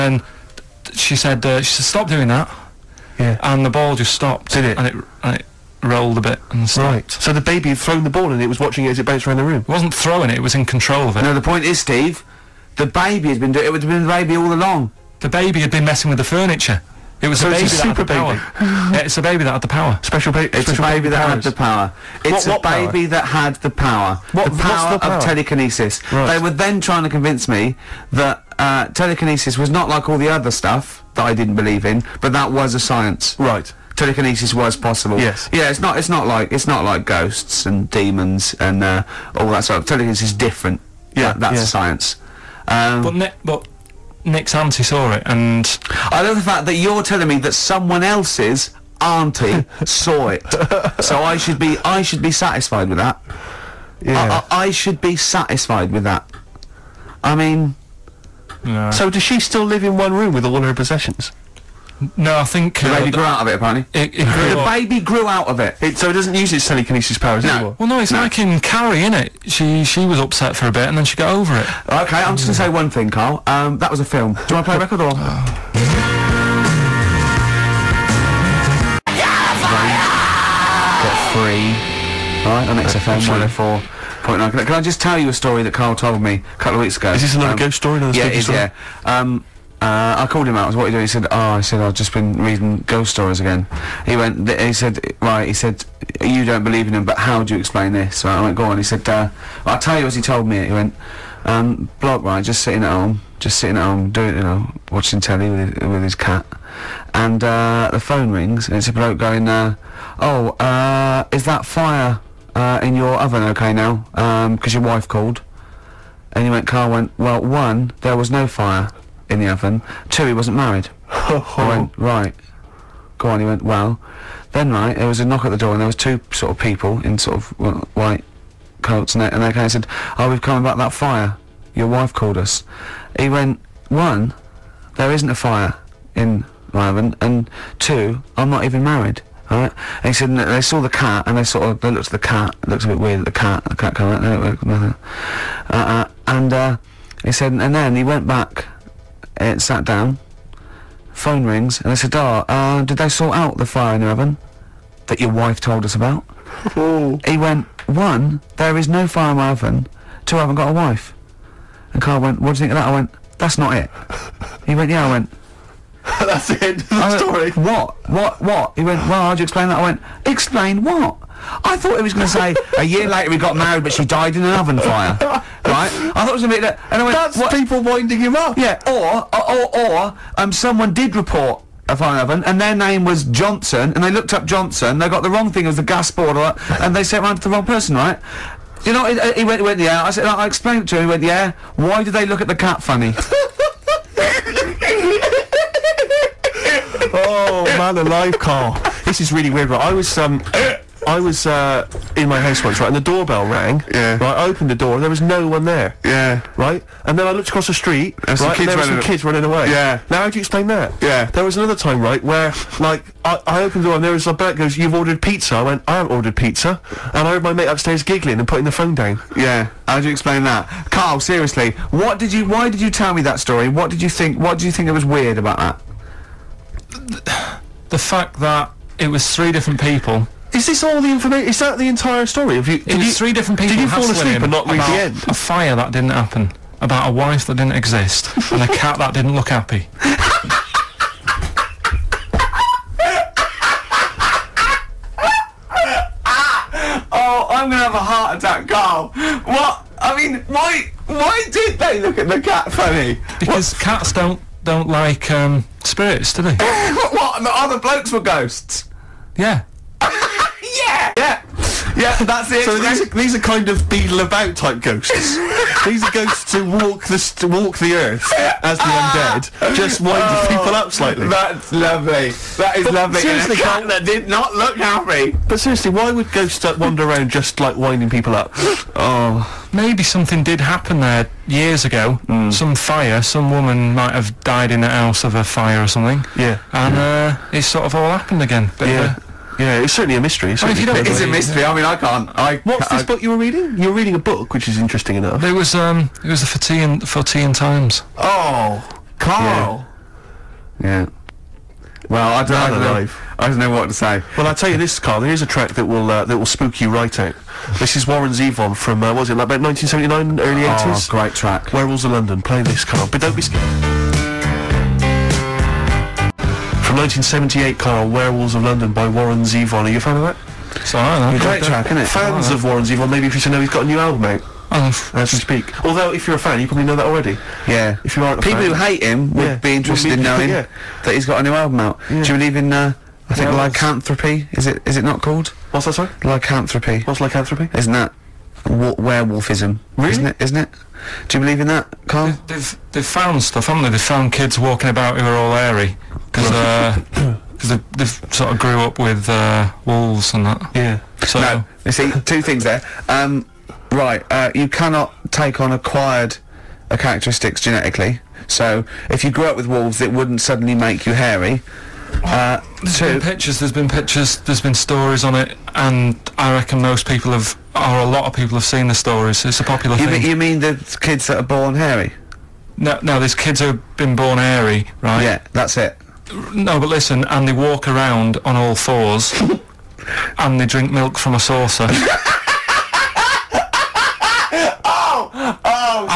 then she said, stop doing that. Yeah. And the ball just stopped. Did it? And it rolled a bit and stopped. Right. So the baby had thrown the ball and it was watching it as it bounced around the room. It wasn't throwing it, it was in control of it. No, the point is, Steve, the baby has been doing it. It's been the baby all along. The baby had been messing with the furniture. It was So a it's baby a that had the super power. baby. Yeah, it's a baby that had the power. Special baby. It's a baby that had the power. It's What a baby that had the power. What- the what's power the power? of telekinesis. Right. They were then trying to convince me that telekinesis was not like all the other stuff that I didn't believe in, but that was a science. Right. Telekinesis was possible. Yes. Yeah, it's not like ghosts and demons and all that sort of. Telekinesis is different. Yeah, That's yeah. a science. But Nick's auntie saw it, and I love the fact that you're telling me that someone else's auntie saw it. So I should be satisfied with that. Yeah. I should be satisfied with that. I mean, So does she still live in one room with all her possessions? no, I think the baby grew out of it, apparently. it grew The up. baby grew out of it. So it doesn't use its telekinesis powers No. anymore? Well, no, it's like in Carrie, innit? She was upset for a bit, and then she got over it. Okay, I'm just going to say one thing, Carl. That was a film. Do you want to play a record or...? Get free. Alright, on XFM 104.9. Can I just tell you a story that Carl told me a couple of weeks ago? Is this another ghost story? Another Yeah, spooky it is, story? yeah. I called him out. I was, what are you doing? He said, I've just been reading ghost stories again. He went, he said, you don't believe in them, but how do you explain this? So I went, go on. He said, I'll tell you as he told me it. He went, bloke, right, just sitting at home, doing, watching telly with his cat. And, the phone rings, and it's a bloke going, is that fire, in your oven okay now? 'Cause your wife called. And Carl went, well, 1, there was no fire in the oven. 2, he wasn't married. I went, right. Go on. He went, well, then right, there was a knock at the door and there was 2 sort of people in sort of white coats and they came and said, we've come about that fire. Your wife called us. He went, 1, there isn't a fire in my oven, and 2, I'm not even married. Alright? And he said, and they saw the cat and they looked at the cat. It looks a bit weird at the cat came out, nothing. He said, and then he went back and sat down, phone rings, and they said, did they sort out the fire in the oven that your wife told us about? He went, 1, there is no fire in my oven, 2, I haven't got a wife. And Carl went, what do you think of that? I went, that's not it. He went, yeah. I went, That's the end of the story. What? He went, well, how'd you explain that? I went, explain what? I thought he was going to say, a year later we got married, but she died in an oven fire. Right? I thought it was going to be that. And I went, That's what? people winding him up. Yeah, or someone did report a fire oven, and their name was Johnson, and they looked up Johnson, they got the wrong thing as the gas board, and they sent it round to the wrong person, right? You know, he went, yeah. I said, I explained it to him, he went, yeah. Why did they look at the cat funny? Oh, man alive, Carl. This is really weird, right? I was in my house once, right, and the doorbell rang. Yeah. Right, I opened the door, and there was no one there. Yeah. Right? And then I looked across the street, There's some right, kids and there were some running- kids running away. Yeah. Now, how do you explain that? Yeah. There was another time, right, where, like, I opened the door, and there was a bloke goes, you've ordered pizza. I went, I haven't ordered pizza. And I heard my mate upstairs giggling and putting the phone down. Yeah. How do you explain that? Carl, seriously, why did you tell me that story? What do you think it was weird about that? The fact that it was 3 different people. Is this all the information? Is that the entire story? It was 3 different people. Did you fall hassling asleep him and not read the about end? A fire that didn't happen, about a wife that didn't exist, and a cat that didn't look happy. Oh, I'm gonna have a heart attack, Carl. What? I mean, why did they look at the cat funny? Because cats don't like spirits, do they? What? And the other blokes were ghosts? Yeah. Yeah, that's it. So these are kind of beetle about type ghosts. These are ghosts who walk the earth as the undead, just winding people up slightly. That's lovely. That is lovely. seriously, and a cat Carl- that did not look happy. But seriously, why would ghosts wander around just like winding people up? Oh, Maybe something did happen there years ago. Some fire, some woman might have died in a house of a fire or something. Yeah. And it sort of all happened again. Bit of Yeah. Yeah, it's certainly a mystery. I mean, if you don't it is a believe- mystery. I mean, I can't. What's this book you were reading? You were reading a book, which is interesting enough. It was the Fortean Times. Oh, Carl. Yeah. Well, I don't know what to say. Well, I'll tell you this, Carl. Here's a track that will spook you right out. This is Warren Zevon from what was it, like about 1979, early 80s? Oh, great track. Werewolves of London. Play this, Carl. But don't be scared. From 1978, Carl. Werewolves of London by Warren Zevon. Are you a fan of that? It's alright, Great track, isn't it? Fans of Warren Zevon, maybe if you should know he's got a new album out as we speak. Although, if you're a fan, you probably know that already. Yeah. If you aren't a People fan, who hate him would be interested in knowing that he's got a new album out. Yeah. Do you believe in, I think, Werewolves. lycanthropy? Is it not called? What's that, sorry? Lycanthropy. What's lycanthropy? Isn't that werewolfism? Really? Isn't it? Do you believe in that, Carl? They've found stuff, haven't they? They've found kids walking about who are all hairy because they've sort of grew up with wolves and that. Yeah. So No, you see, two things there. You cannot take on acquired characteristics genetically. So, if you grew up with wolves, it wouldn't suddenly make you hairy. there's been pictures, there's been stories on it, and I reckon most people have, or a lot of people have seen the stories. It's a popular thing. You mean the kids that are born hairy? No, there's kids who have been born hairy, right? Yeah, that's it. No, but listen, and they walk around on all fours, and they drink milk from a saucer.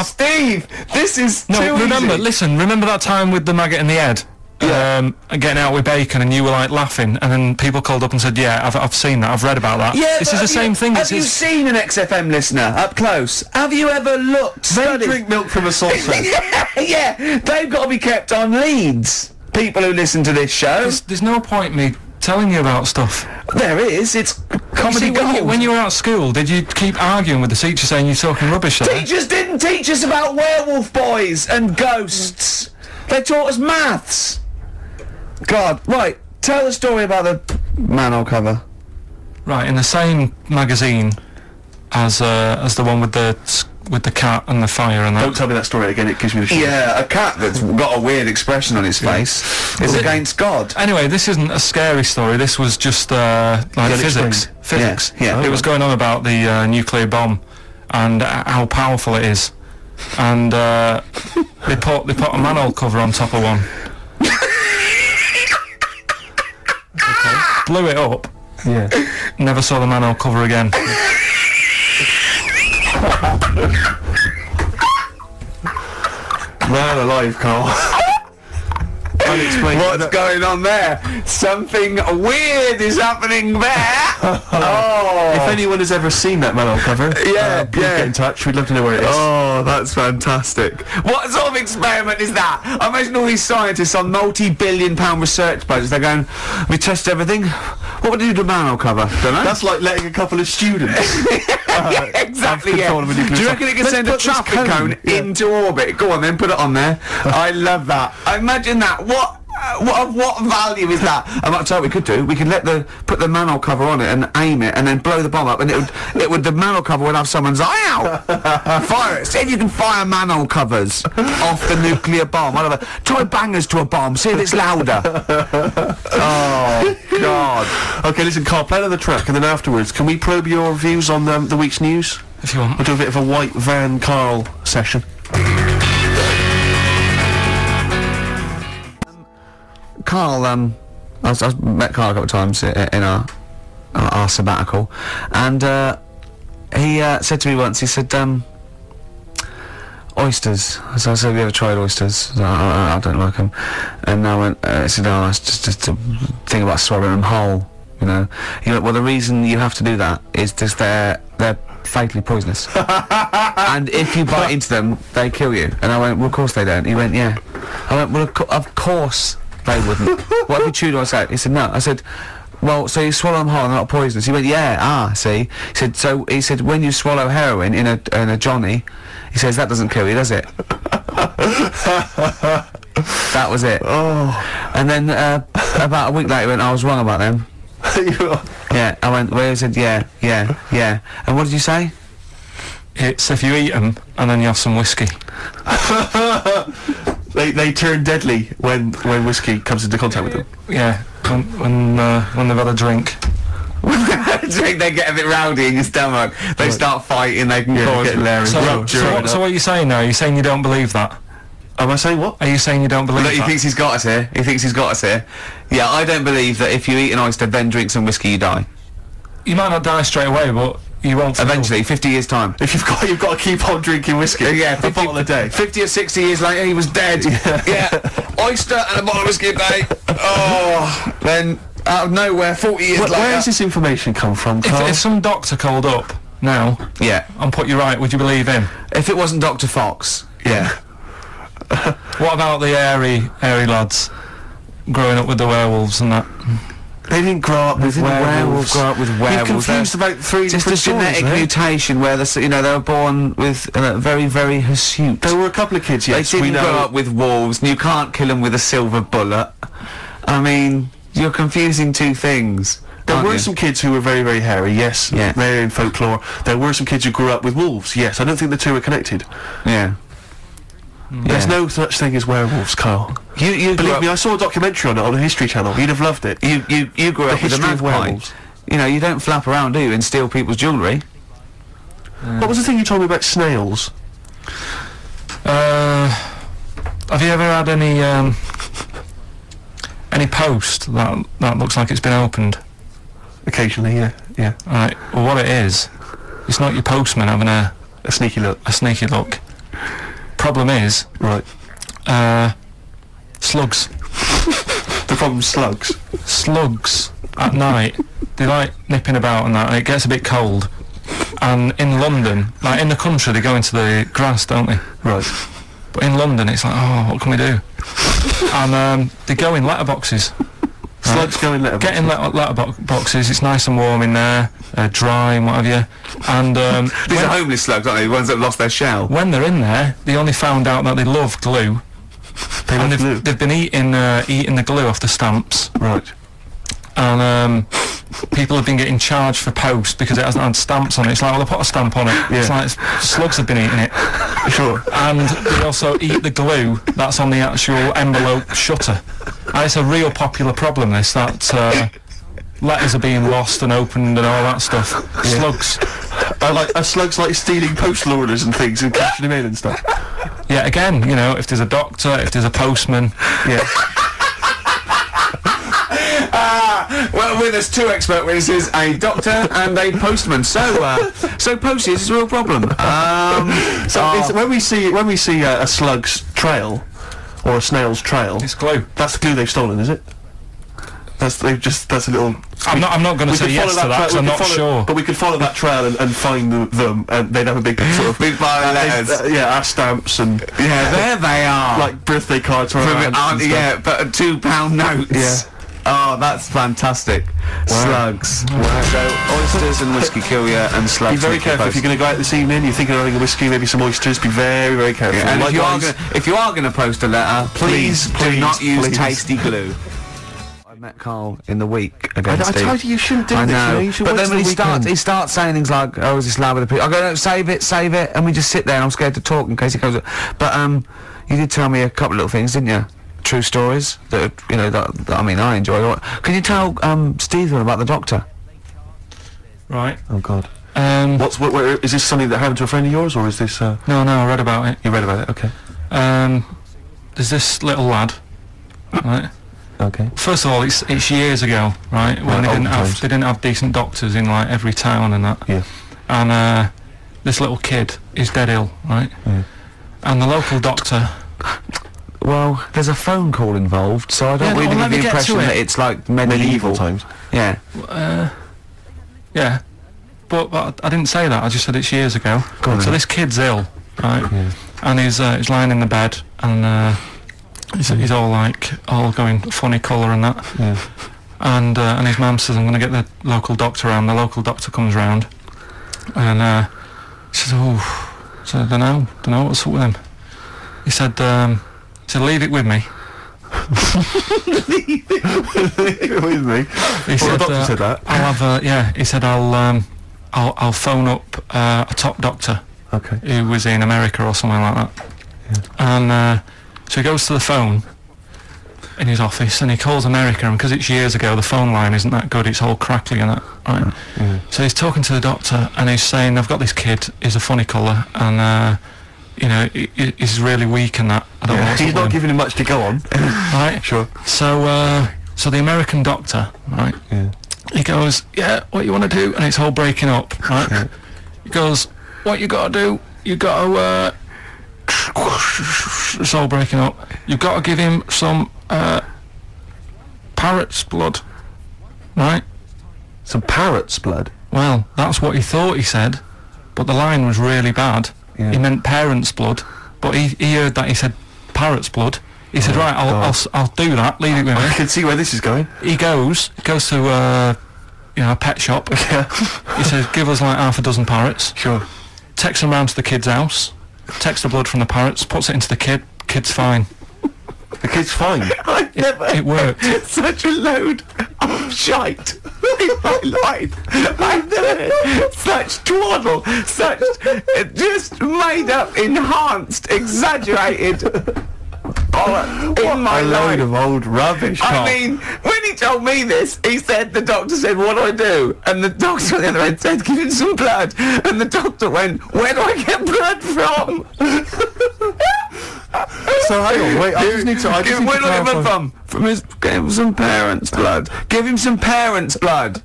Steve, this is No, too remember, easy. remember that time with the maggot in the head? Yeah. Getting out with bacon, and you were like laughing, and then people called up and said, yeah, I've seen that, I've read about that. Yeah, this but is the same thing. Have you seen an XFM listener up close? Have you ever looked? They studied? drink milk from a saucer. Yeah, they've got to be kept on leads. People who listen to this show. There's no point me telling you about stuff. There is. It's comedy See, gold. when you were at school, did you keep arguing with the teacher saying you're talking rubbish there? Teachers didn't teach us about werewolf boys and ghosts. They taught us maths. God, right. Tell the story about the manhole cover. Right, in the same magazine as the one with the cat and the fire and that. Don't tell me that story again, it gives me the shit. Yeah, a cat that's got a weird expression on its face is against God. Anyway, this isn't a scary story. This was just like physics. Physics. Yeah. It was going on about the nuclear bomb and how powerful it is. And they put a manhole cover on top of one. Okay. Blew it up. Yeah. Never saw the manhole cover again. Man alive, Carl. Unexplained. What's going on there? Something weird is happening there. Oh. If anyone has ever seen that manhole cover, please get in touch. We'd love to know where it is. Oh, that's fantastic. What sort of experiment is that? I imagine all these scientists on multi-billion-pound research budgets, they're going, we test everything. What would you do to a manhole cover? Don't know. That's like letting a couple of students. Exactly, have yeah. control of a nuclear Do you reckon it can Let's send a put this traffic cone, cone into orbit? Go on then, put it on there. I love that. Imagine that. What value is that? I might tell you what we could do. We could put the manhole cover on it and aim it, and then blow the bomb up, and the manhole cover would have someone's eye out. Fire it. See if you can fire manhole covers off the nuclear bomb. Whatever. Tie bangers to a bomb. See if it's louder. Oh God. Okay, listen, Carl, play another track, and then afterwards, can we probe your views on the week's news? If you want. We'll do a bit of a white van Carl session. Carl, I've met Carl a couple of times in our sabbatical, and he said to me once, he said, oysters. So I said, have you ever tried oysters? So I don't like them. And I went, I said, oh, it's just a thing about swallowing them whole, you know. He went, well, the reason you have to do that is just they're fatally poisonous. And if you bite into them, they kill you. And I went, well, of course they don't. He went, yeah. I went, well, of course they wouldn't. What if you chewed on his head? He said, no. I said, well, so you swallow them whole and they're not poisonous. He went, yeah, see. He said, when you swallow heroin in a Johnny, he says, that doesn't kill you, does it? That was it. Oh. And then, about a week later, he went, I was wrong about them. Yeah, I went, well, he said, yeah. And what did you say? It's if you eat them and then you have some whiskey. They turn deadly when whiskey comes into contact with them. Yeah, when they've had a drink. They get a bit rowdy in your stomach. They start fighting. They can cause get hilarious. So what are you saying now? Are you saying you don't believe that? Am I saying what? Are you saying you don't believe Look, he that? thinks he's got us here. He thinks he's got us here. Yeah, I don't believe that if you eat an oyster, then drink some whiskey, you die. You might not die straight away, but you won't. Eventually, 50 years time. If you've got to keep on drinking whiskey. Yeah, a bottle a day. 50 or 60 years later, he was dead. Yeah. Oyster and a bottle of whiskey a day. Oh, then out of nowhere, 40 years later. Where does this information come from, Carl? If some doctor called up now Yeah. and put you right, would you believe him? If it wasn't Dr. Fox. Yeah. What about the airy lads growing up with the werewolves and that? They didn't grow up with werewolves. Grow up with You're werewolves. confused about three Just a different stories, genetic mate. mutation where they were born with very, very hirsute. There were a couple of kids, yes, They we didn't know. grow up with wolves, and you can't kill them with a silver bullet. I mean, you're confusing two things. There aren't were you? some kids who were very, very hairy, yes. Yeah. They're in folklore. There were some kids who grew up with wolves, yes. I don't think the two are connected. Yeah. There's Yeah. no such thing as werewolves, Carl. You grew Believe up, me, I saw a documentary on it on the History Channel. You'd have loved it. you grew The up with a history of magpie. werewolves. You know, you don't flap around, do you, and steal people's jewellery? What was the thing you told me about snails? Have you ever had any post that looks like it's been opened? Occasionally, yeah. Right. Well, what it is, it's not your postman having a A sneaky look. sneaky look. Problem is, Right. slugs. The problem's slugs. Slugs at night, they like nipping about and that, and it gets a bit cold. And in London, like in the country, they go into the grass, don't they? Right. But in London, it's like, oh, what can we do? And they go in letterboxes. Slugs go in letterboxes. Get in letterboxes, it's nice and warm in there, dry and what have you. And These are homeless slugs, aren't they? The ones that have lost their shell. when they're in there, they only found out that they love glue. They And love glue. they've been eating the glue off the stamps. Right. And people have been getting charged for post because it hasn't had stamps on it. It's like, well, they put a stamp on it. Yeah. It's like slugs have been eating it. Sure. And they also eat the glue that's on the actual envelope shutter. And it's a real popular problem, this, that letters are being lost and opened and all that stuff. Slugs. Are slugs like stealing postal orders and things and cashing them in and stuff? Yeah, again, you know, if there's a doctor, if there's a postman, Yeah. Well, with us two expert witnesses, a doctor and a postman. So postage is a real problem. When we see a slug's trail or a snail's trail, it's glue. that's the glue they've stolen, is it? That's a little. I'm not going to say yes to that because I'm not sure. But we could follow that trail and find them, and they'd have a big sort of Big pile of letters. our stamps and Yeah, there they are. like birthday cards for our From aunts and stuff. yeah, but £2 notes. Yeah. Oh, that's fantastic. Slugs. Wow. So, oysters and whiskey kill you, and slugs. Be very make you careful if post. you're going to go out this evening. You're thinking of having a whiskey, maybe some oysters. Be very, very careful. Yeah, and Likewise, if you are going to post a letter, please do not use please. tasty glue. I met Carl in the week I again. Steve. told you you shouldn't do I this. know, You know, you should but wait then when till he the weekend. starts saying things like, "Oh, is this loud with the people?" I go, "No, save it," and we just sit there, and I'm scared to talk in case he goes. But you did tell me a couple of little things, didn't you? True stories that that I mean I enjoy. Can you tell Stephen about the doctor? Right. Oh God. No, Is this something that happened to a friend of yours, or is this? I read about it. You read about it? Okay. There's this little lad, right? Okay. First of all, it's years ago, right? When Right, old times. they didn't have decent doctors in like every town and that. Yeah. And this little kid is dead ill, right? Yeah. And the local doctor. Well, there's a phone call involved, so I don't Yeah, really well, let get the me get to impression it. that it's like Medieval times. Yeah. Yeah. But I didn't say that. I just said it's years ago. Go on So then. this kid's ill, right? Yeah. And he's lying in the bed, and he's all going funny colour and that. Yeah. And his mum says, I'm going to get the local doctor round. The local doctor comes round, and he says, oh, so I don't know what's up with him. He said, leave it with me. With me. He Well, the doctor said that. I'll have he said I'll phone up a top doctor Okay. who was in America or something like that. Yeah. And so he goes to the phone in his office and he calls America, and because it's years ago the phone line isn't that good, it's all crackly and that, right? Yeah. So he's talking to the doctor and he's saying, I've got this kid, he's a funny colour, and you know, he's really weak and that. I don't know what's He's up not with him. giving him much to go on. Right? Sure. So, so the American doctor, right? Yeah. He goes, yeah, what you want to do? And it's all breaking up, right? Yeah. He goes, what you got to do? You got to, it's all breaking up. You've got to give him some, parrot's blood, right? Some parrot's blood. Well, that's what he thought he said, but the line was really bad. Yeah. He meant parents' blood, but he heard that he said parrot's blood. He said, right, I'll do that, leave it with I me. can see where this is going. He goes to, you know, a pet shop. Yeah. He says, give us like half a dozen parrots. Sure. Takes them round to the kid's house, takes the blood from the parrots, puts it into the kid's fine. The kid's fine. I've never It worked. such a load of shite in my life. I've never heard such twaddle, such just made up, enhanced, exaggerated bollocks in my A load life. of old rubbish. I Carl. mean, when he told me this, he said, the doctor said, what do I do? And the doctor on the other end said, give him some blood. And the doctor went, where do I get blood from? So hang on, wait. I just need to. I just need Where to do I get blood clarify. from? Give him some parents' blood. Give him some parents' blood.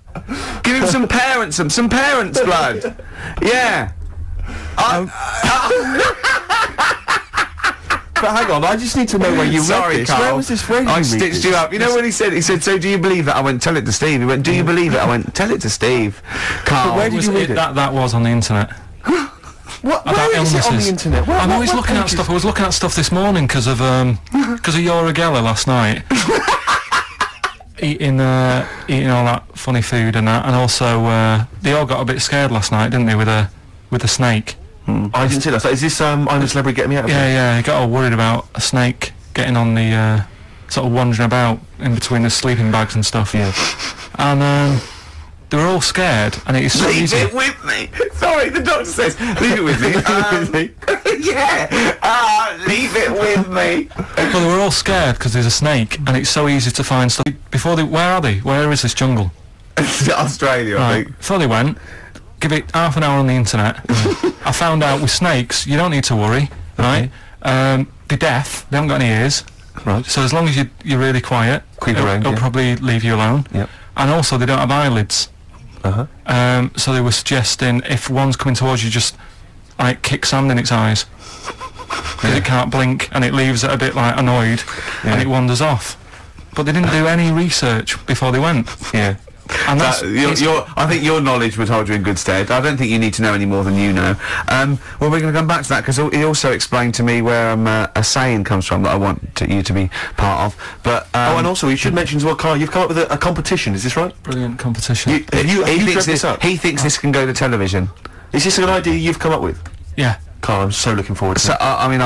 Give him some parents' blood. Yeah. But hang on, I just need to know where you read Sorry, this. Carl. Where was this? Where did I you read stitched this? you up. You know what he said? He said, so do you believe it? I went, tell it to Steve. He went, do you believe it? I went, tell it to Steve. Carl. where did you read it? That was on the internet. What? About Where is it on illnesses. the internet? I'm always looking at stuff. I was looking at stuff this morning because of Yoragella last night. eating all that funny food and that, and also they all got a bit scared last night, didn't they, with a snake? I didn't see that. So is this I'm a Celebrity, Get Me Out of Here? Yeah, he got all worried about a snake getting on the sort of wandering about in between the sleeping bags and stuff. Yeah. And they were all scared, and it is so Leave easy. it with me. Sorry, the doctor says, leave it with me. Yeah. Leave it with me. Well, they were all scared because there's a snake, and it's so easy to find stuff. Where are they? Where is this jungle? Australia, I Right. think. Before they went, give it half an hour on the internet. I found out with snakes, you don't need to worry, right? They're deaf, they haven't got any ears, Right. so as long as you're really quiet, Creep it'll, around, it'll yeah. probably leave you alone. Yep. And also, they don't have eyelids. Uh-huh. So they were suggesting if one's coming towards you, just like kick sand in its eyes, because it can't blink, and it leaves it a bit like annoyed, and it wanders off. But they didn't do any research before they went. Yeah. And that's I think your knowledge would hold you in good stead. I don't think you need to know any more than you know. Well, we're going to come back to that because he also explained to me where a saying comes from that I want you to be part of. But Oh, and also you should mention as well, Carl, you've come up with a competition, is this right? brilliant competition. Have he you thinks dreamt this up? he thinks this can go to television. Is this an idea you've come up with? Yeah. Carl, I'm so looking forward to So it. I mean,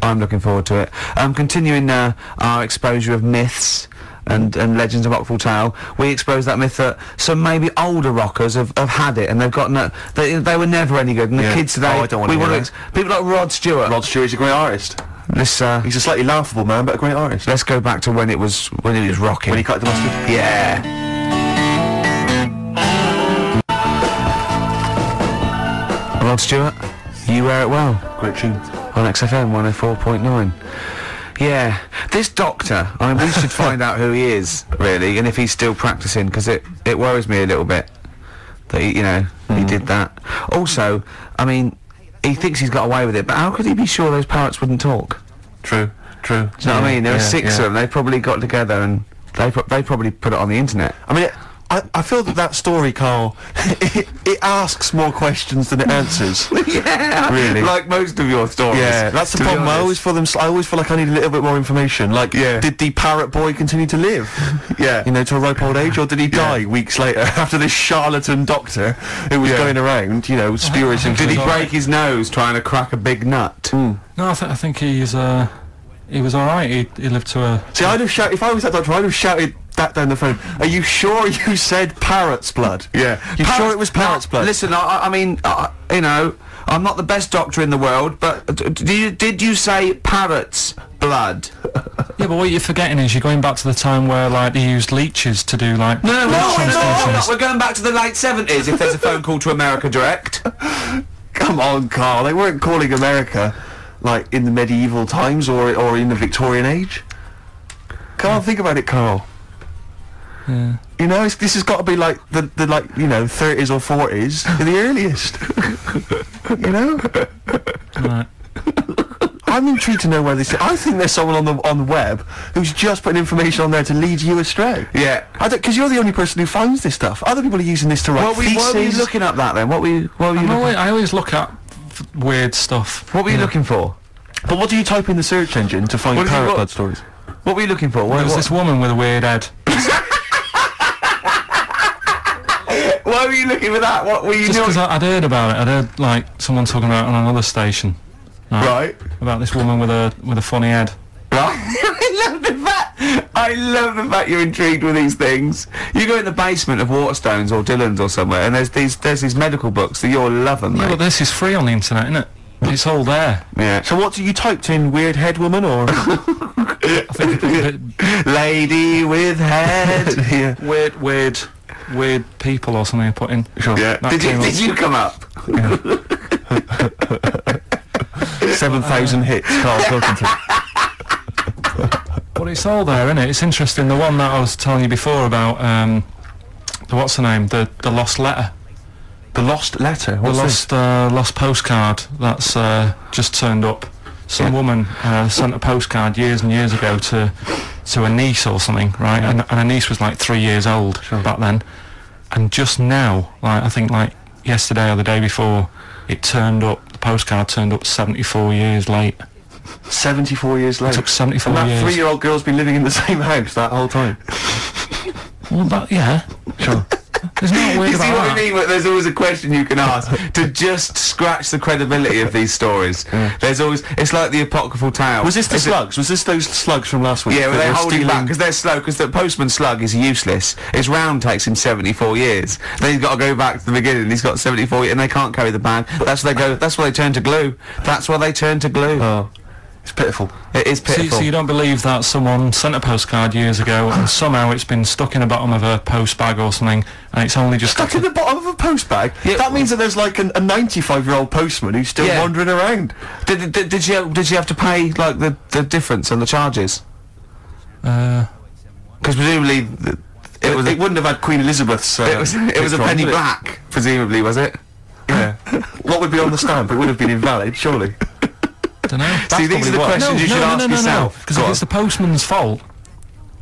I'm looking forward to it. Continuing our exposure of myths and legends of Rockville Tale, we expose that myth that some maybe older rockers have had it and they've got no, they were never any good, and the Yeah. kids today, Oh, I don't wanna we hear want that. people like Rod Stewart. Rod Stewart's a great artist. Let's He's a slightly laughable man, but a great artist. let's go back to when it was rocking. When he cut the mustard. Yeah. Rod Stewart, You Wear It Well. Great tune. On XFM 104.9. Yeah, this doctor, I mean, we should find out who he is, really, and if he's still practising, because it worries me a little bit that, he did that. Also, I mean, he thinks he's got away with it, but how could he be sure those parrots wouldn't talk? True. Do you know what I mean? There were six yeah. of them, they probably got together and they probably put it on the internet. I mean, I feel that story, Carl, it asks more questions than it answers. Yeah, Really? like most of your stories. Yeah, that's the to be problem. I honest. always feel like I need a little bit more information. Like, Yeah. did the parrot boy continue to live? Yeah. You know, to a ripe old age, or did he die weeks later after this charlatan doctor who was Yeah. going around, spurious and Did he It's all break right. his nose trying to crack a big nut? No, I think he was all right. He lived to a. See, I'd have shouted, if I was that doctor, I'd have shouted that down the phone. Are you sure you said parrot's blood? Yeah. You sure it was parrot's blood? Listen, I mean, I'm not the best doctor in the world, but did you say parrot's blood? Yeah, but what you're forgetting is you're going back to the time where like they used leeches to do like No, blood transfusions. we're going back to the late 70s if there's a phone call to America Direct. Come on, Carl, they weren't calling America. like in the medieval times or in the Victorian age? Can't think about it, Carl. Yeah. You know, this has got to be like the 30s or 40s, the earliest. You know? Right. I'm intrigued to know where this. I think there's someone on the web who's just putting information on there to lead you astray. Yeah. Because you're the only person who finds this stuff. Other people are using this to write theses. Why were you looking up that then? What were you looking? I always look at weird stuff. What were you looking for? But what do you type in the search engine to find parrot blood stories? What were you looking for? There was this woman with a weird head. Why were you looking for that? What were you Just doing? because I'd heard about it. I'd heard like someone talking about it on another station. Right. About this woman with a funny head. Right. I love the fact you're intrigued with these things. You go in the basement of Waterstones or Dillon's or somewhere, and there's these medical books that you'll love them, Yeah, mate. but this is free on the internet, isn't it? It's all there. Yeah. So what do you typed in? Weird head woman or lady with head? Yeah. Weird people or something. I put in. Sure. Yeah. That Did came up. you come up? 7,000 hits. Carl Pilkington. But it's all there, isn't it? It's interesting. The one that I was telling you before about, the what's the name? The lost letter. The lost letter. What's this? Lost postcard that's just turned up. Some woman sent a postcard years and years ago to a niece or something, right? And her niece was like 3 years old back then. And just now, like I think like yesterday or the day before, it turned up. The postcard turned up 74 years late. 74 years later. It took 74 and that years. 3-year-old girl's been living in the same house that whole time. Well, that, yeah. Sure. There's not weird You see about what that. I mean? There's always a question you can ask to just scratch the credibility of these stories. There's always, it's like the apocryphal tale. Was this the slugs? Was this those slugs from last week? Yeah, well, that they're were holding back stealing- because they're slow. Because the postman slug is useless. His round takes him 74 years. Then he's got to go back to the beginning. He's got 74 years, and they can't carry the bag. That's why they go. That's why they turn to glue. That's why they turn to glue. Oh, it's pitiful. It is pitiful. So you don't believe that someone sent a postcard years ago and somehow it's been stuck in the bottom of a post bag or something and it's only just Stuck in the bottom of a post bag? Yeah. That means that there's like a 95-year-old postman who's still Yeah. wandering around. Did you have to pay like the difference on the charges? Because presumably it was It wouldn't have had Queen Elizabeth's. it was a picture on, penny would it? black. Presumably, was it? Yeah. What would be on the stamp? It would have been invalid, surely. don't know. See, these are the questions you should ask yourself. Because Go if on. it's the postman's fault,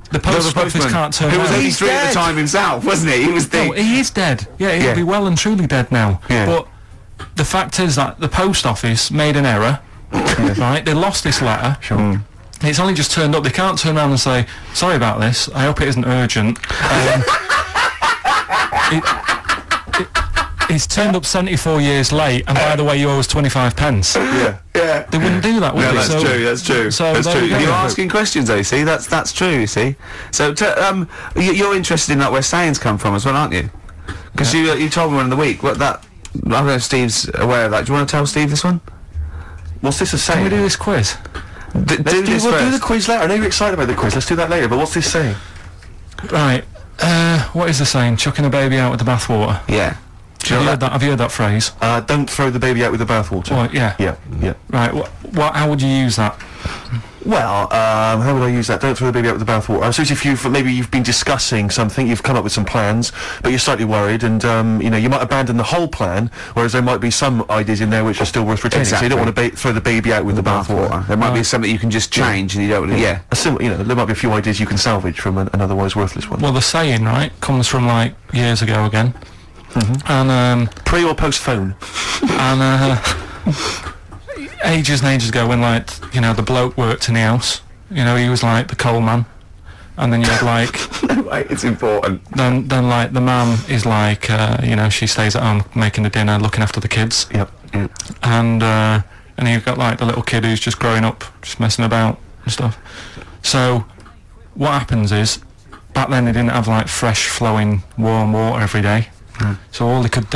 the No, post the office postman, can't turn who was around. only 3 at the time himself, wasn't he? He was No, the... he is dead. Yeah, he'll Yeah. be well and truly dead now. Yeah. But the fact is that the post office made an error. Right? They lost this letter. Sure. It's only just turned up. They can't turn around and say, sorry about this, I hope it isn't urgent. It's turned up 74 years late, and by the way, you owe us 25 pence. Yeah. Yeah. They wouldn't do that, would No, they? that's true. That's true. So that's there true. we go. You're asking questions, though. You see, that's true. You see. So, you're interested in that where sayings come from as well, aren't you? Because you told me one in the week. What that? I don't know if Steve's aware of that. Do you want to tell Steve this one? What's this a Can we saying? do this quiz? Do We'll this do the first. quiz later. I know you're excited about the quiz. Let's do that later. But what's this saying? Right. What is the saying? Chucking a baby out with the bathwater. Yeah. Have you heard that phrase? Don't throw the baby out with the bathwater. Well, yeah. Yeah. Yeah. Right. How would you use that? Well, how would I use that? Don't throw the baby out with the bathwater. I suppose if you've been discussing something, you've come up with some plans, but you're slightly worried, and you might abandon the whole plan, whereas there might be some ideas in there which are still worth retaining. So you don't want to throw the baby out with the bathwater. There might be something you can just change, and you don't. Yeah. There might be a few ideas you can salvage from an otherwise worthless one. Well, the saying, right, comes from like years ago again. And Pre or post phone? and ages and ages ago when the bloke worked in the house, he was like the coal man, and then you had like Right, it's important. then like the man is like she stays at home making the dinner, looking after the kids, Yep. and you've got like the little kid who's just growing up, just messing about and stuff. So what happens is, back then they didn't have like fresh flowing warm water every day. So all they could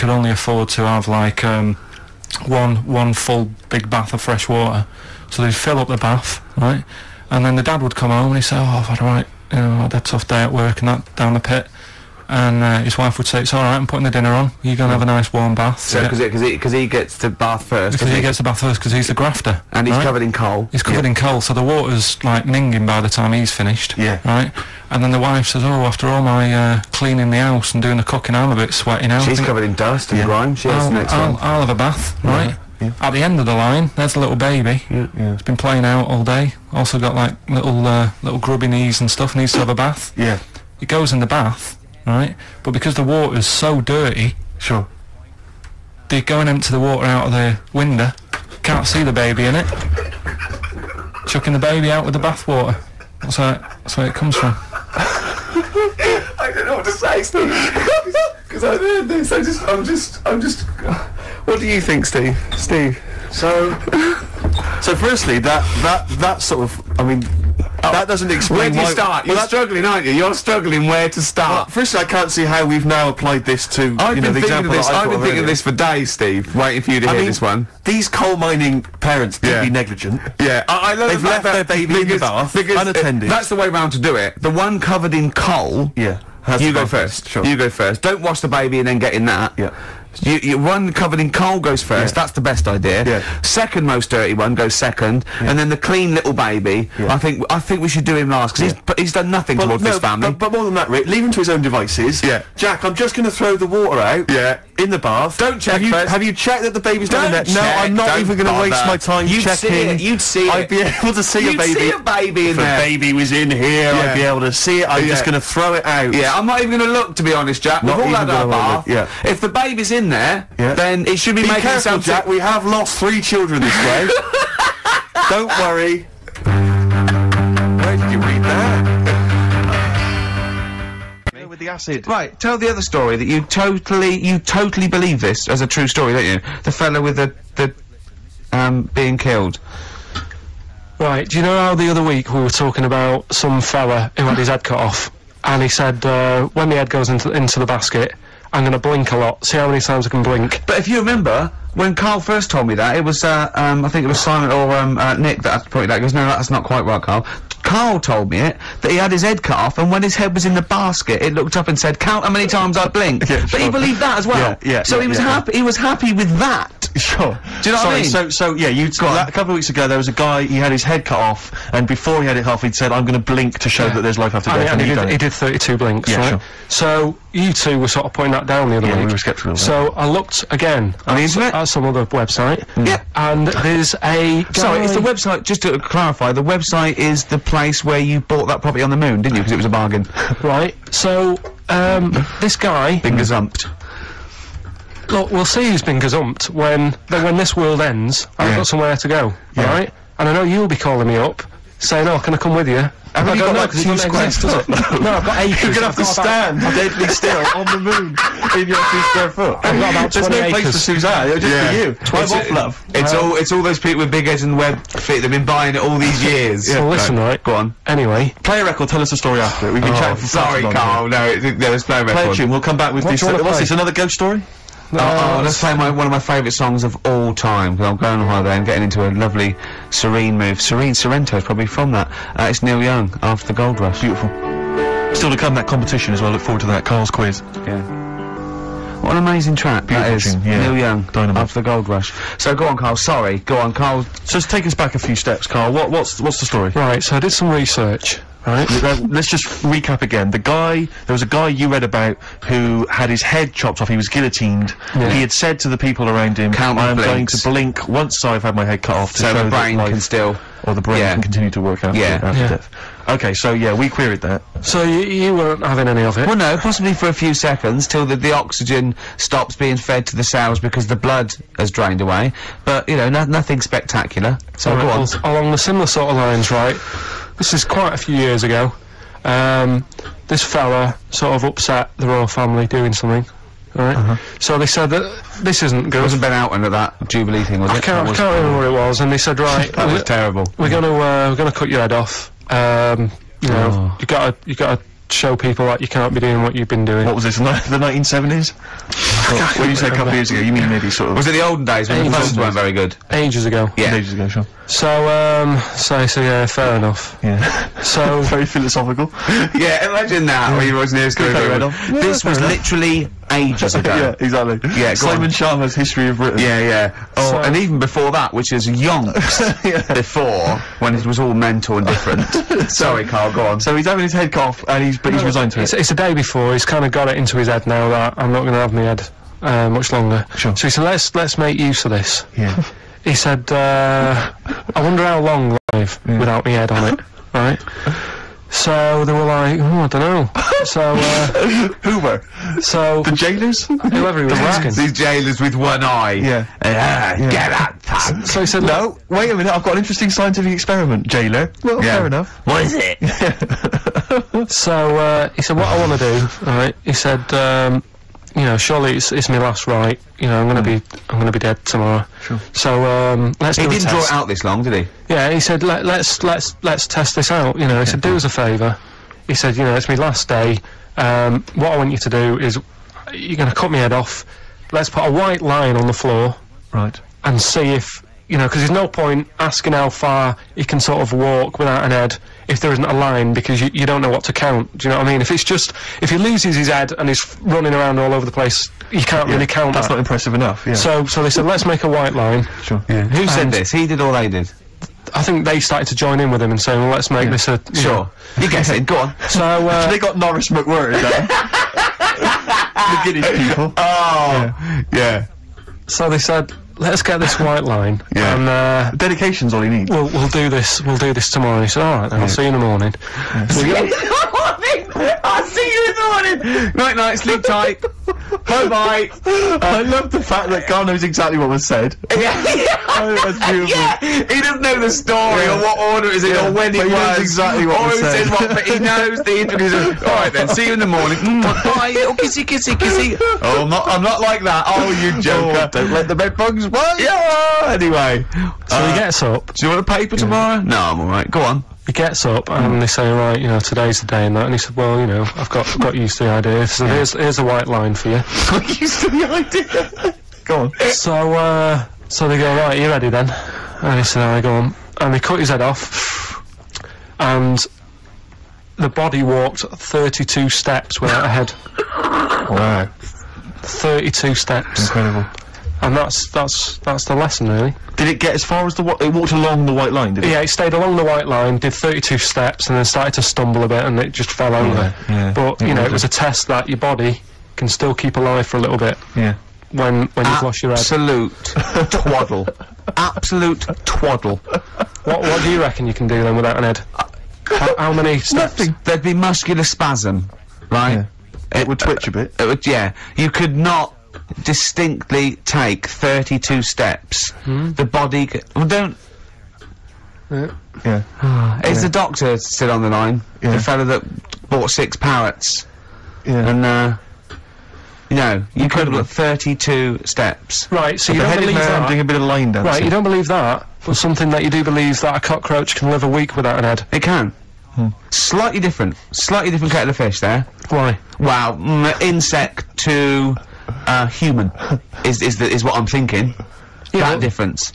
only afford to have like one full big bath of fresh water. So they'd fill up the bath, right? And then the dad would come home and he'd say, "Oh, I've had a had a tough day at work and that down the pit." and his wife would say, "It's all right, I'm putting the dinner on. You go and have a nice warm bath." So because he gets the bath first. Because he gets the bath first, because he's the grafter, and he's right? covered in coal. He's covered in coal, so the water's like minging by the time he's finished. Yeah. Right. And then the wife says, "Oh, after all my cleaning the house and doing the cooking, I'm a bit sweaty now. She's covered in dust and grime. I'll have a bath, right?" Yeah. At the end of the line, there's the little baby. Yeah. It's been playing out all day. Also got like little grubby knees and stuff. Needs to have a bath. Yeah. He goes in the bath, right? But because the water's so dirty, Sure. they go and empty the water out of the window. Can't see the baby in it. Chucking the baby out with the bath water. That's where it comes from. I don't know what to say, Steve. Because I heard this. I'm just. What do you think, Steve? So firstly, that sort of, I mean, that doesn't explain Where do you why- start? well, You're struggling, aren't you? You're struggling where to Well, start. firstly, I can't see how we've now applied this to, I've you know, been the thinking of example this. that I I've been thought thinking of earlier. this for days, Steve. Waiting for you to I hear mean, this one. These coal mining parents Yeah. deeply negligent. Yeah, I love They've the left fact their that baby in the bath, unattended. That's the way round to do it. The one covered in coal. Yeah. has You the go bath first. Sure. You go first. Don't wash the baby and then get in that. Yeah. You one covered in coal goes first. Yeah. That's the best idea. Yeah. Second most dirty one goes second, and then the clean little baby. Yeah. I think we should do him last because he's done nothing Well, towards no, this family. but more than that, Rick, leave him to his own devices. Yeah. Jack, I'm just going to throw the water out. Yeah. In the bath. Don't check have you, first. Have you checked that the baby's not in there? Don't No, check, I'm not don't even going to waste bother. my time You'd checking. see it, you'd see I'd it. be able to see You'd a baby. see a baby in if there. a baby was in here, Yeah. I'd be able to see it. I'm just Yeah. going to throw it out. Yeah, I'm not even going to look, to be honest, Jack. Not We've all even had our gonna bath. look, yeah. If the baby's in there, Yeah. then it should be Be making careful, itself. Jack. We have lost 3 children this way. Don't worry. Where did you read that? With the acid. Right, tell the other story that you totally believe this as a true story, don't you? The fella with the being killed. Right, do you know how the other week we were talking about some fella who had his head cut off, and he said, when the head goes into the basket, I'm going to blink a lot, see how many times I can blink. But if you remember, when Carl first told me that, it was, I think it was Simon or Nick that pointed out. He goes, no, that's not quite right, Carl. Carl told me it, that he had his head cut off, and when his head was in the basket, it looked up and said, count how many times I blinked. Yeah, but he sure. believed that as well. Yeah, yeah, so yeah, he was yeah. happy. He was happy with that. Sure. Do you know what I mean? So yeah, a couple of weeks ago there was a guy, he had his head cut off, and before he had it off he'd said, I'm going to blink to show that there's life after death, And he'd done he it. did 32 blinks, Yeah, right? sure. So you two were sort of pointing that down the other Yeah, week. we were sceptical of that. So I looked again On the internet? at some other website. Yeah. And there's a guy... Sorry, it's the website, just to clarify, the website is the place where you bought that property on the moon, didn't you? Because it was a bargain. Right, so, this guy... Been gazumped. Look, we'll see who's been gazumped when this world ends. I've Yeah. got somewhere to go, Yeah. alright? And I know you'll be calling me up, saying, oh, can I come with you? Haven't I you don't got, know, like, 'cause it 2 doesn't square exist, does it? foot? No, I've got acres. You're going to have to I've got about- stand deadly still on the moon in your 2 square foot. I've got about There's 20 no place for acres. Suzanne, it'll just be you. 12 It's, off, love. It's all those people with big heads and web feet that've been buying it all these years. Well, listen, right. Go on. Anyway, Play a record, tell us a story after it. We've been chatting for far Sorry, too long Carl. No, there's no here. record. Play a tune, we'll come back with What this. do you wanna What's play? this, another ghost story? Let's play one of my favourite songs of all time, because I'm going on holiday and getting into a lovely serene move. Sorrento is probably from that. It's Neil Young, After the Gold Rush. Beautiful. Still to come, that competition as well. Look forward to that. Carl's quiz. Yeah. What an amazing track that Beautiful is. tune, yeah. Neil Young, Dynamite. After the Gold Rush. So go on, Carl. Sorry. Go on, Carl. So just take us back a few steps, Carl. What's the story? right, so I did some research, right? Let's just recap again. There was a guy you read about who had his head chopped off. He was guillotined. Yeah. He had said to the people around him, Count my I am going blinks. to blink once I've had my head cut off to So show the that brain life, can still... or the brain Yeah. can continue to work after, Yeah. after Yeah. death. Okay, so yeah, we queried that. So you weren't having any of it? Well, no, possibly for a few seconds till the oxygen stops being fed to the cells because the blood has drained away. But, you know, nothing spectacular. So Alright, go on. well, along the similar sort of lines, right? This is quite a few years ago. This fella sort of upset the royal family doing something, right? So they said that this isn't It good. wasn't Ben Alton at that Jubilee thing, was it? I can't remember what it was, and they said, right, That was terrible. we're gonna cut your head off. You know, you gotta show people that you can't be doing what you've been doing. What was this, the 1970s? When you say a couple of years ago, you mean maybe sort of... Was it the olden days when the Ages phones ago. weren't very good? Ages ago. Yeah. Ages ago, sure. So yeah, fair enough. Yeah. So Very philosophical. Yeah, imagine that when you watching this Good going photo, on. Ed. Yeah, This fair was enough. literally ages ago. Yeah, exactly. Yeah, go Simon on. Sharma's History of Britain. Yeah, yeah. Oh, So- and even before that, which is yonks before, when it was all mental and different. Sorry, Carl, go on. So he's having his head cough, and he's resigned to it. it's a day before. He's kind of got it into his head now that I'm not going to have my head much longer. Sure. So he said, let's make use of this. Yeah. He said, I wonder how long live without my head on it, right? So they were like, I don't know. So Hoover. so The jailers? whoever he was asking. These jailers with one eye. Yeah. Get out, punk. So he said, No, wait a minute, I've got an interesting scientific experiment, jailer. Well, Yeah. fair enough. What is it? So he said, what I want to do, right? He said, surely it's my last right. I'm gonna be dead tomorrow. Sure. So let's He do a didn't draw test. it out this long, did he? Yeah, he said, let's test this out. He said, do us a favour. He said, it's my last day. What I want you to do is, you're going to cut my head off. Let's put a white line on the floor Right. and see if, because there's no point asking how far he can sort of walk without an head if there isn't a line, because you don't know what to count. Do you know what I mean? If he loses his head and he's running around all over the place, you can't really count That's that. not impressive enough, yeah. So they said, let's make a white line. Sure. Yeah. Who said And- this? He did or they did? I think they started to join in with him and saying, well, let's make this a... you know. Sure. You guess it. Go on. So, They got Norris McWhirter down. The Guinness people. Oh, yeah. so they said, let's get this white line. Yeah. And Dedication's all he needs. we'll do this tomorrow. He said, all right, then I'll see you in the morning. So we go- I'll see you in the morning. Night, night. Sleep tight. Bye, bye. I love the fact that Carl knows exactly what was said. Oh, that's beautiful. Yeah, he doesn't know the story Yeah. or what order it is in Yeah, or when but it he knows was. exactly what or was who said. says what, but he knows the introduction. All right then, see you in the morning. Bye, little kissy, kissy, kissy. Oh, I'm not like that. Oh, you joker. Don't let the bed bugs bite. Yeah. Anyway, so he gets up. do you want a paper tomorrow? No, I'm all right. Go on. He gets up and they say, right, today's the day and that. And he said, well, I've got used to the idea. So here's a white line for you. I'm used to the idea. Go on. So they go, right, you ready then? And he said, I go on. And they cut his head off. And the body walked 32 steps without a head. Wow. 32 steps. Incredible. And that's the lesson, really. Did it get as far as it walked along the white line, did it? Yeah, it stayed along the white line, did 32 steps, and then started to stumble a bit, and it just fell over. yeah. But, it was a test that your body can still keep alive for a little bit Yeah. when you've lost your head. Absolute twaddle. Absolute twaddle. What do you reckon you can do then without an head? How many steps? Nothing. There'd be muscular spasm, right? It would twitch a bit. It would, yeah. You could not distinctly take 32 steps. The body... Well, don't... Yeah. Is the doctor still on the line? Yeah. The fella that bought 6 parrots. Yeah. And, you could have got 32 steps. Right, so you the don't headed believe man doing that. a bit of line dancing. Right, you don't believe that, but something that you do believe that a cockroach can live a week without an head. It can. Slightly different kettle of fish there. Why? Wow, insect to human is what I'm thinking. Yeah, That difference.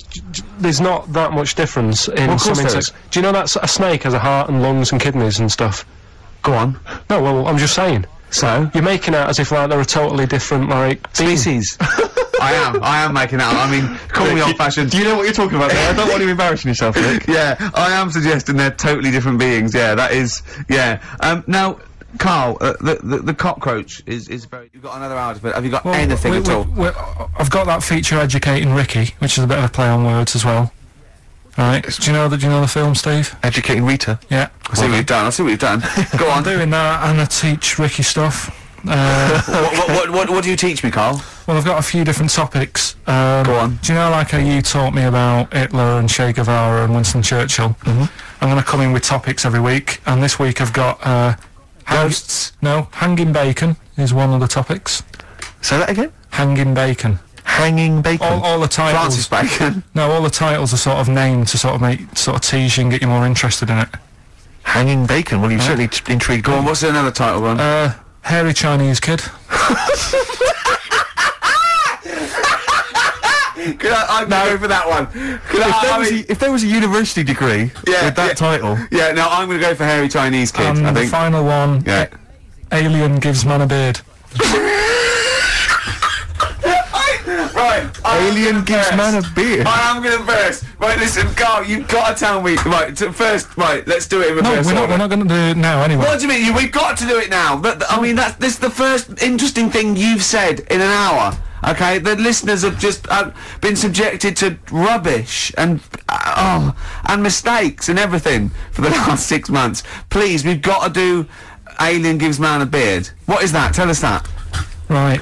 there's not that much difference in Of course some there insects. Do you know that a snake has a heart and lungs and kidneys and stuff? Go on. No, well, I'm just saying. So You're making out as if like they're a totally different being. species. I am making out. I mean, call me old-fashioned. Do you know what you're talking about there? I don't want you embarrassing yourself, Nick. Yeah, I am suggesting they're totally different beings. Yeah, that is. Yeah. Now, Carl, the cockroach is very. You've got another hour, but have you got anything at all? I've got that feature Educating Ricky, which is a bit of a play on words as well. Right? Do you know the film, Steve? Educating Rita. Yeah. I see what you've done. I see what you've done. Go I'm on. doing that, and I teach Ricky stuff. What do you teach me, Carl? Well, I've got a few different topics. Go on. Do you know, like how you taught me about Hitler and Che Guevara and Winston Churchill? I'm going to come in with topics every week, and this week I've got Ghosts. hanging bacon is one of the topics. Say that again. Hanging bacon. Hanging bacon. All the titles. Francis Bacon. No, all the titles are sort of named to sort of tease you and get you more interested in it. Hanging bacon. Well, you've certainly intrigued Go me. on. What's another title one? Hairy Chinese kid. I'm gonna go for that one. If there was a university degree with that title, yeah, no, I'm gonna go for hairy Chinese kid. I The think. final one. Yeah. Alien gives man a beard. Right. alien gives man a beard. I am gonna burst. Right, listen, Carl, you've got to tell me. Right, first, right, let's do it in reverse. No, we're not going to do it now anyway. What do you mean? We've got to do it now. I mean, this is the first interesting thing you've said in an hour. Okay, the listeners have just been subjected to rubbish and mistakes and everything for the last 6 months. Please, we've got to do Alien Gives Man a Beard. What is that? Tell us that. Right.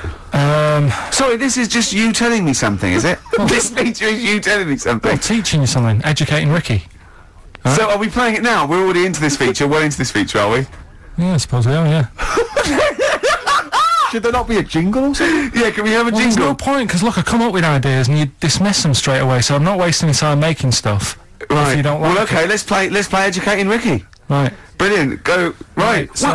Sorry, this is just you telling me something, is it? This feature is you telling me something. Well, teaching you something, educating Ricky. Huh? So are we playing it now? We're already into this feature. Well into this feature, are we? Yeah, I suppose we are. Yeah. Should there not be a jingle or something? Yeah, can we have a Well, there's jingle? no point because look, I come up with ideas and you dismiss them straight away. So I'm not wasting any time making stuff. Right. If you don't like well, okay, it. let's play Educating Ricky. Right. Brilliant. Go. Right. So-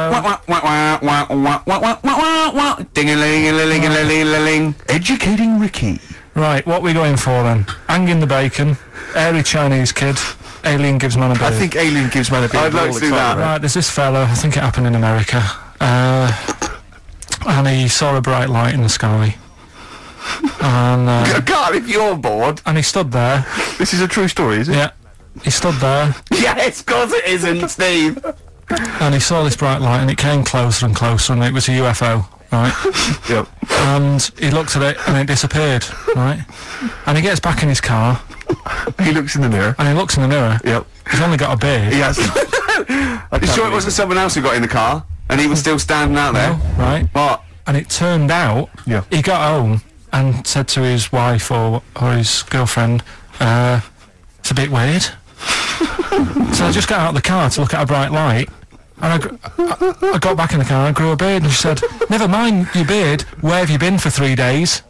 Ding-a-ling-a-ling-a-ling. Educating Ricky. Right. What we going for then? Hanging the bacon. Airy Chinese kid. Alien gives man a beard. I think Alien Gives Man a Beard. I'd like to do that. Right. There's this fella. I think it happened in America. And he saw a bright light in the sky. And God, if you're bored. he stood there. This is a true story, is it? Yeah. He stood there Yes, of course it isn't, Steve. and he saw this bright light and it came closer and closer and it was a UFO, right? Yep. And he looked at it and it disappeared, right? And he gets back in his car He looks in the mirror. and he looks in the mirror. Yep. He's only got a beard. He has. You sure it wasn't someone else who got in the car and he was still standing out there? Right? What? And it turned out Yeah. he got home and said to his wife or his girlfriend, it's a bit weird. So I just got out of the car to look at a bright light and I got back in the car and grew a beard and she said, never mind your beard, where have you been for 3 days?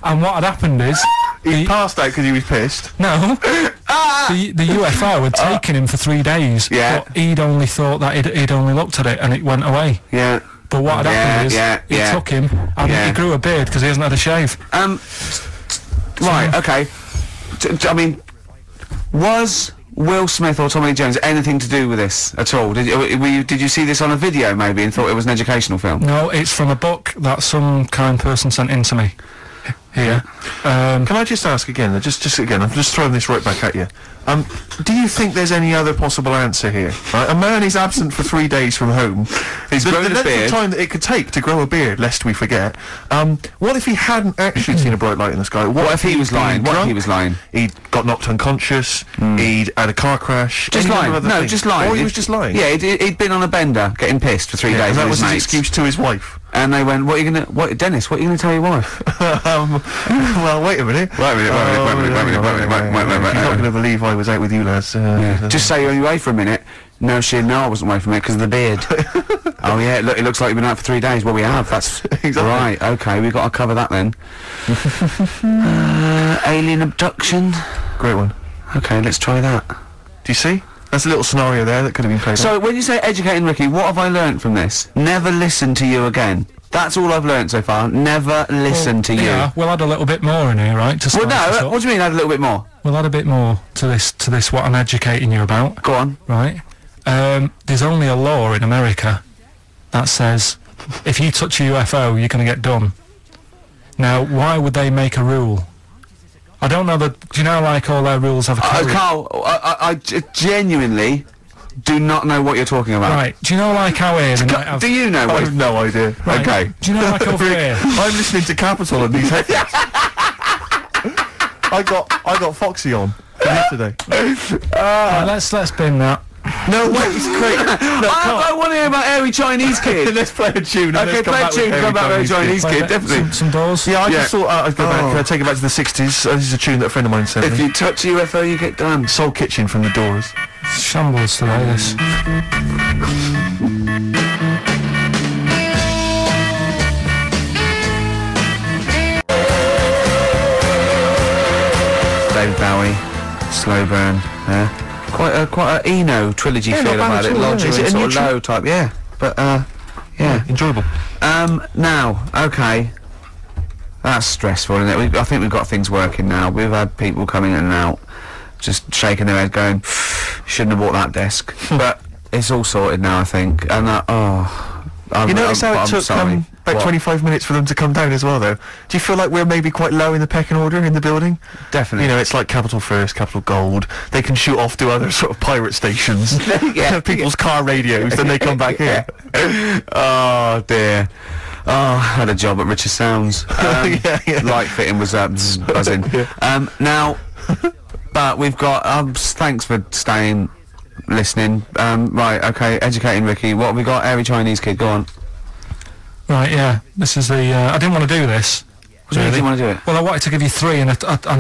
And what had happened is He passed out because he was pissed. no, the UFO had taken him for 3 days. Yeah. But he'd only thought that he'd only looked at it and it went away. Yeah. But what had happened is he took him and he grew a beard because he hasn't had a shave. Right, okay. I mean, was Will Smith or Tommy Lee Jones anything to do with this at all? Did you see this on a video maybe and thought it was an educational film? No, it's from a book that some kind person sent in to me. Here. Can I just ask again? Just again. I'm just throwing this right back at you. Do you think there's any other possible answer here? Right? A man is absent for 3 days from home. He's grown a length beard. of time that it could take to grow a beard, lest we forget. What if he hadn't actually seen a bright light in the sky? What if he was he'd been lying? What if drunk? he was lying? He'd got knocked unconscious. He'd had a car crash. Just any number lying. of other No, things. just lying. Or he was just lying. Yeah, he'd been on a bender, getting pissed for 3 Yeah, days and that with was his his mates. excuse to his wife. And they went, Dennis, what are you going to tell your wife? Well, wait a minute. Wait a minute. You're not going to believe I was out with you, lads. Just say you're away for a minute. No, I wasn't away from it because of the beard. Oh yeah, look, it looks like you've been out for 3 days. Well, we have. That's Exactly. right. Okay, we've got to cover that then. Alien abduction. Great one. Okay, let's try that. Do you see? That's a little scenario there that could have been played out. So when you say educating Ricky, what have I learnt from this? Never listen to you again. That's all I've learnt so far. Never listen to you. Yeah, we'll add a little bit more in here, right? To Well, spice this no. up. What do you mean? Add a little bit more. We'll add a bit more to this. What I'm educating you about, Go on. right? There's only a law in America that says if you touch a UFO, you're going to get done. Now, why would they make a rule? I don't know that. Do you know, like all their rules have a caveat? Carl, I genuinely do not know what you're talking about. Right. Do you know, like how here they might have? Do you know I what? have no idea. Right, Okay. Do you know, like over here? I'm listening to Capital and these headphones. I got Foxy on yesterday. Right, let's bin that. No, wait, it's great. No, I want to hear about Airy Chinese Kid. let's play a tune. and Okay, let's come play a back with tune, come back with Chinese Play Kid, back definitely. some doors. Yeah, I Yeah. just thought I'd go back, take it back to the 60s. This is a tune that a friend of mine sent If me. you touch a UFO, you get done. Soul Kitchen from The Doors. Shambles today. This. David Bowie, Slow Burn. Yeah. Quite a Eno trilogy Yeah, feel not bad about at it. all, Logic is it and a sort new of tune? low type. Yeah, but yeah. Enjoyable. Now, okay. That's stressful, isn't it? I think we've got things working now. We've had people coming in and out, just shaking their head, going, "Shouldn't have bought that desk." But it's all sorted now, I think. And You notice how it took sorry. about What? 25 minutes for them to come down as well, though? Do you feel like we're maybe quite low in the pecking order in the building? Definitely. You know, it's like Capital First, Capital Gold. They can shoot off to other sort of pirate stations. Yeah. People's car radios, then they come back here. Oh dear. Oh, I had a job at Richard Sounds. Yeah. Light fitting was buzzing. Now, but we've got. Thanks for staying, listening. Right, okay. Educating Ricky. What have we got? Airy Chinese kid. Go on. Right, yeah. This is the. I didn't want to do this. Do you want to do it? Well, I wanted to give you 3, and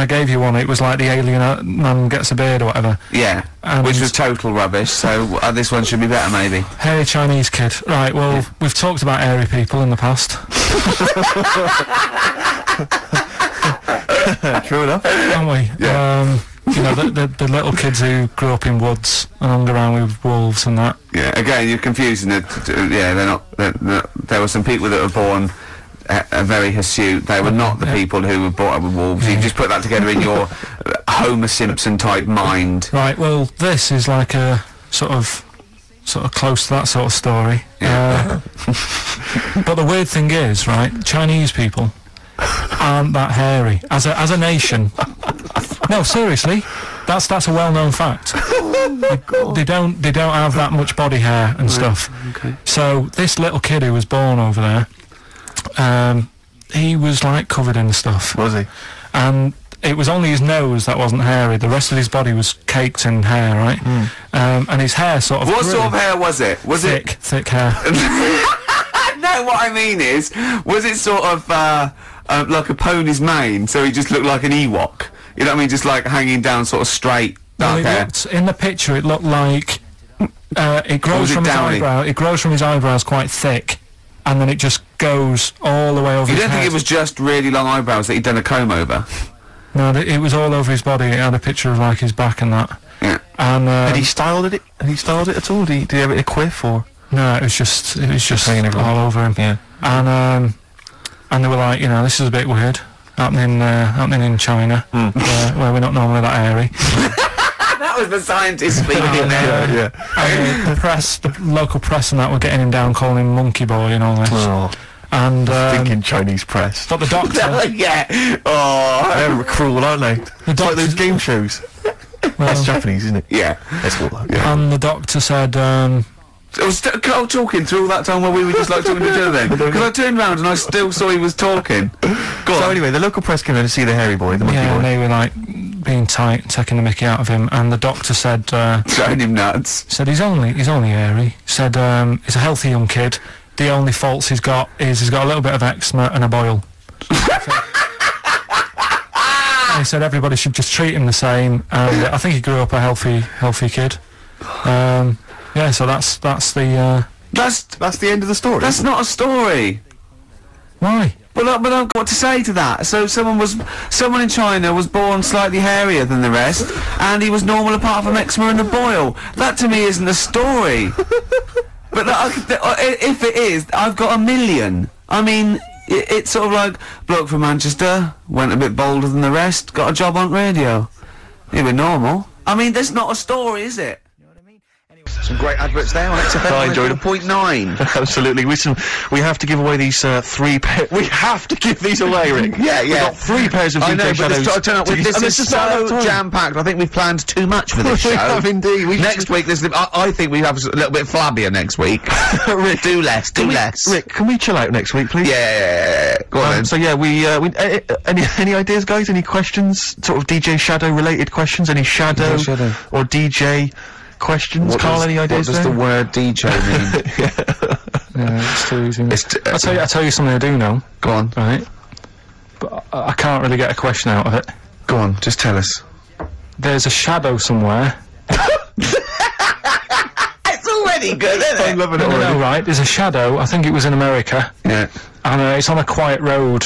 I gave you one. It was like the alien man gets a beard or whatever. Yeah. Which was total rubbish. So this one should be better, maybe. Hairy Chinese kid. Right, well, we've talked about hairy people in the past. True enough. Haven't we? Yeah. You know, the little kids who grew up in woods and hung around with wolves and that. Yeah. Again, you're confusing it. Yeah, they're not. There were some people that were born very hirsute. They were not the people who were brought up with wolves. You just put that together in your Homer Simpson type mind. Right, well, this is like a sort of close to that sort of story. Yeah. But the weird thing is, right, Chinese people aren't that hairy as a nation. No, seriously, that's a well-known fact. They don't have that much body hair and stuff. Okay. So this little kid who was born over there, he was like covered in stuff. Was he? And it was only his nose that wasn't hairy. The rest of his body was caked in hair, right? And his hair sort of What grew. sort of hair was it? Was thick hair. No, what I mean is, was it sort of like a pony's mane? So he just looked like an Ewok. You know what I mean? Just like hanging down, sort of straight, dark hair. In the picture, it looked like it grows from his eyebrow. It grows from his eyebrows quite thick, and then it just goes all the way over. You his don't think head. it was just really long eyebrows that he'd done a comb over? No, it was all over his body. It had a picture of like his back and that. Yeah. And Had he styled it? Had he styled it at all? Did he have it a quiff or? no, it was just hanging everywhere. all over him. Yeah. And they were like, you know, this is a bit weird, happening in China, where we're not normally that hairy. That was the scientist speaking And, there. and the local press and that were getting him down, calling him monkey boy and all this. Oh, And thinking Chinese press. but the doctor, Yeah. Oh. They're cruel, aren't they? It's like those game shows. That's Japanese, isn't it? Yeah. That's what. Yeah. and the doctor said, I was talking through all that time while we were just like talking to each other then. Because I turned round and I still saw he was talking. Go So on. anyway, the local press came in to see the hairy boy, the monkey yeah, boy. and they were like being tight, taking the mickey out of him, and the doctor said, Showing him nuts. he's only hairy. Said he's a healthy young kid. The only faults he's got is he's got a little bit of eczema and a boil. And he said everybody should just treat him the same, and I think he grew up a healthy kid. Yeah, so that's the That's That's the end of the story. that's not a story. why. But I've got what to say to that. So someone in China was born slightly hairier than the rest, and he was normal apart from eczema and a boil. That to me isn't a story. But if it is, I've got a million. I mean, it's sort of like bloke from Manchester went a bit bolder than the rest, got a job on radio. He was normal. I mean, that's not a story, is it? Some great adverts there on XFM. I enjoyed them. 100.9. Absolutely. We have to give away these 3 pairs. We have to give these away, Rick. Yeah, We've got 3 pairs of I DJ know, but Shadows. this turn up with this is so jam-packed. I think we've planned too much for this show. We have indeed. Next week, I think we have a little bit flabbier next week. Rick, do less. Rick, can we chill out next week, please? Yeah. Go on then. So yeah, we any ideas, guys? Any questions? Sort of DJ Shadow related questions? Any Shadow DJ Shadow. or DJ questions? Carl, any ideas? What does the word DJ mean? Yeah, it's too easy. I tell you something I do know, Go on. right? But I can't really get a question out of it. Go on. Just tell us. There's a shadow somewhere. It's already good, isn't it? I'm loving it No, already. right? There's a shadow. I think it was in America. Yeah. And it's on a quiet road.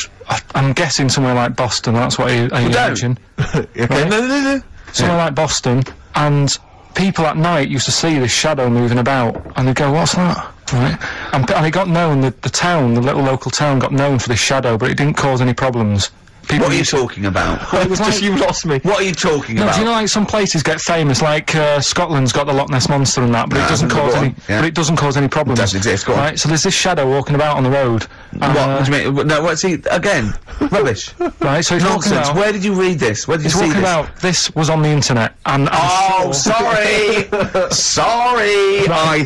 I'm guessing somewhere like Boston. That's what I don't. imagine. Okay. Right. No. Somewhere like Boston. And people at night used to see this shadow moving about, and they'd go, "What's that?" Right, and it got known, the town, the little local town got known for this shadow, but it didn't cause any problems. People What are you used to- talking about? Well, it was like, Just you lost me. What are you talking no, about? do you know like some places get famous, like Scotland's got the Loch Ness Monster and that, but it doesn't go cause on, any. yeah. But it doesn't cause any problems. Doesn't exist, go on. Right, so there's this shadow walking about on the road. And, What do you mean? No, what's he again? Rubbish. Right, so he's walking Nonsense. about. Where did you read this? Where did you He's see walking this? about. This was on the internet, and I'm Oh, sure- sorry. Sorry. I